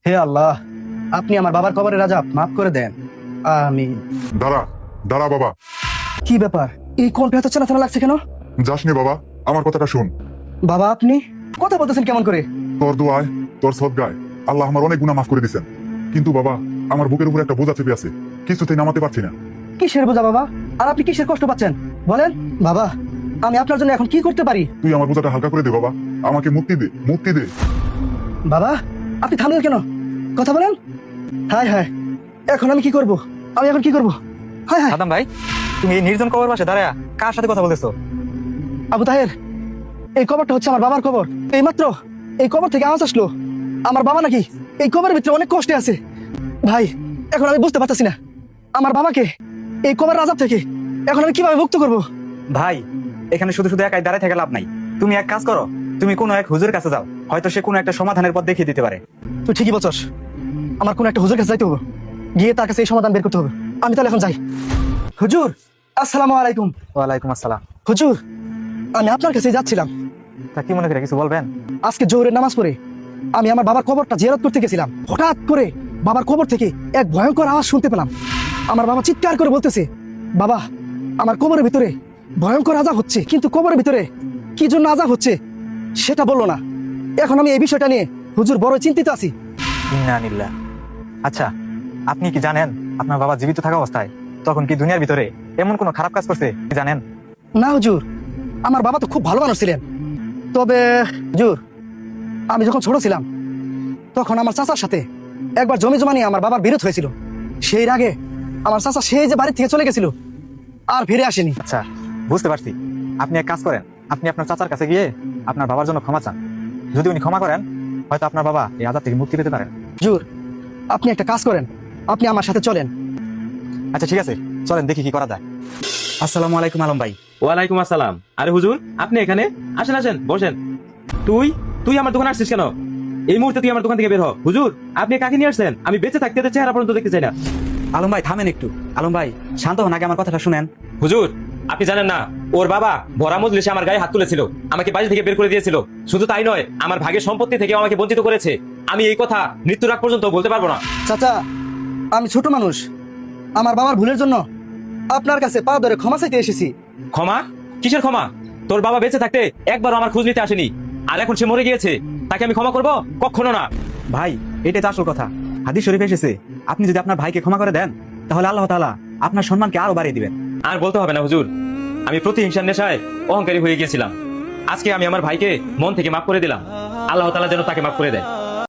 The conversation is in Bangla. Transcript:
হে আল্লাহ, আপনি আমার বাবার কবরের আযাব মাফ করে দেন। আমিন। দাঁড়া দাঁড়া বাবা, কি ব্যাপার, এই কণ্ঠে এত চেনা চেনা লাগছে কেন? যাস নি বাবা, আমার কথাটা শোন। বাবা আপনি কথা বলতেছেন কেমন করে? তোর দোয়ায়, তোর সদগায় আল্লাহ আমার অনেক গুনাহ মাফ করে দিয়েছেন। কিন্তু বাবা, আমার বুকের উপরে একটা বোঝা চেপে আছে, কিছুতেই নামাতে পারছি না। কিসের বোঝা বাবা? আর আপনি কিসের কষ্ট পাচ্ছেন বলেন? বাবা, আমি আপনার জন্য এখন কি করতে পারি? তুই আমার বোঝাটা হালকা করে দে বাবা, আমাকে মুক্তি দে, মুক্তি দে। বাবা আপনি থামলেন কেন? কথা বলেন। হায় হায়, এখন আমি কি করব? আমি এখন কি করব? হায় হায়। আদম ভাই, তুমি এই নির্জন কবর পাশে দাঁড়ায় কার সাথে কথা বলতেছো? আবু তাহের, এই কবরটা হচ্ছে আমার বাবার কবর। এইমাত্র এই কবর থেকে আওয়াজ আসলো আমার বাবা নাকি এই কবরের ভিতরে অনেক কষ্টে আছে। ভাই, এখন আমি বুঝতে পারতেছি না আমার বাবাকে এই কবরের আযাব থেকে এখন আমি কিভাবে মুক্ত করব। ভাই, এখানে শুধু শুধু একাই দাঁড়ায় থেকে লাভ নাই। তুমি এক কাজ করো, তুমি কোনো এক হুজুরের কাছে যাও, হয়তো সে কোনো একটা সমাধানের পথ দেখিয়ে দিতে পারে। তুই ঠিকই বলছস, আমার কোন একটা হুজুর কাছে যাইতে হবে, গিয়ে তার কাছে এই সমাধান বের করতে হবে। আমি তাহলে এখন যাই। হুজুর, আসসালামু আলাইকুম। ওয়ালাইকুম আসসালাম। হুজুর, আমি আপনার কাছে যাচ্ছিলাম। তা কি মনে করে কিছু বলবেন? আজকে জোহরের নামাজ পড়ে আমি আমার বাবার কবরটা জিয়ারত করতে গেছিলাম। হঠাৎ করে বাবার কবর থেকে এক ভয়ঙ্কর আওয়াজ শুনতে পেলাম। আমার বাবা চিৎকার করে বলতেছে, বাবা আমার কবরের ভিতরে ভয়ঙ্কর আযাব হচ্ছে। কিন্তু কবরের ভিতরে কি জন্য আযাব হচ্ছে সেটা বললো না। এখন আমি এই বিষয়টা নিয়ে হুজুর বড় চিন্তিত আছি। ইন্না লিল্লাহ। আচ্ছা, আপনি কি জানেন আপনার বাবা জীবিত থাকা অবস্থায় তখন কি দুনিয়ার ভিতরে এমন কোনো খারাপ কাজ করছে কি জানেন? না হুজুর, আমার বাবা তো খুব ভালো মানুষ ছিলেন। তবে হুজুর, আমি যখন ছোট ছিলাম তখন আমার চাচার সাথে একবার জমি জমা নিয়ে আমার বাবার বিরোধ হয়েছিল। সেই আগে আমার চাচা সেই যে বাড়ি থেকে চলে গেছিল আর ফিরে আসেনি। আচ্ছা, বুঝতে পারছি। আপনি এক কাজ করেন, আপনি আপনার চাচার কাছে গিয়ে আপনার বাবার জন্য ক্ষমা চান। যদি উনি ক্ষমা করেন, হয়তো আপনার বাবা এই আযাব থেকে মুক্তি পেতে পারেন। হুজুর, আপনি একটা কাজ করেন, আপনি আমার সাথে চলেন। আচ্ছা ঠিক আছে, চলেন দেখি কি করা যায়। আসসালামু আলাইকুম আলম ভাই। ওয়ালাইকুম আসসালাম। আরে হুজুর, আপনি এখানে? আসেন আসেন, বসেন। তুই তুই আমার দোকানে আসছিস কেন? এই মুহূর্তে তুই আমার দোকান থেকে বের হ। হুজুর, আপনি কাকে নিয়ে আসছেন? আমি বেঁচে থাকতে এদের চেহারা পর্যন্ত দেখতে চাই না। আলম ভাই থামেন একটু। আলম ভাই শান্ত হন, আগে আমার কথাটা শুনেন। হুজুর, আপনি জানেন না, ওর বাবা ভরা মজলিসে আমার গায়ে হাত তুলেছিল, আমাকে বাড়ি থেকে বের করে দিয়েছিল। শুধু তাই নয়, আমার ভাগের সম্পত্তি থেকে আমাকে বঞ্চিত করেছে। আমি এই কথা মৃত্যুর আগ পর্যন্ত বলতে পারবো না। চাচা, আমি ছোট মানুষ, আমার বাবার ভুলের জন্য আপনার কাছে পা ধরে ক্ষমা চাইতে এসেছি। ক্ষমা? কিসের ক্ষমা? তোর বাবা বেঁচে থাকতে একবারও আমার খোঁজ নিতে আসেনি, আর এখন সে মরে গিয়েছে, তাকে আমি ক্ষমা করবো? কখনো না। ভাই, এটাই তো আসল কথা। হাদিস শরীফ এসেছে, আপনি যদি আপনার ভাইকে ক্ষমা করে দেন তাহলে আল্লাহ তাআলা আপনার সম্মানকে আরো বাড়িয়ে দিবেন। আর বলতে হবে না হুজুর, আমি প্রতিহিংসার নেশায় অহংকারী হয়ে গিয়েছিলাম। আজকে আমি আমার ভাইকে মন থেকে মাফ করে দিলাম। আল্লাহ তাআলা যেন তাকে মাফ করে দেয়।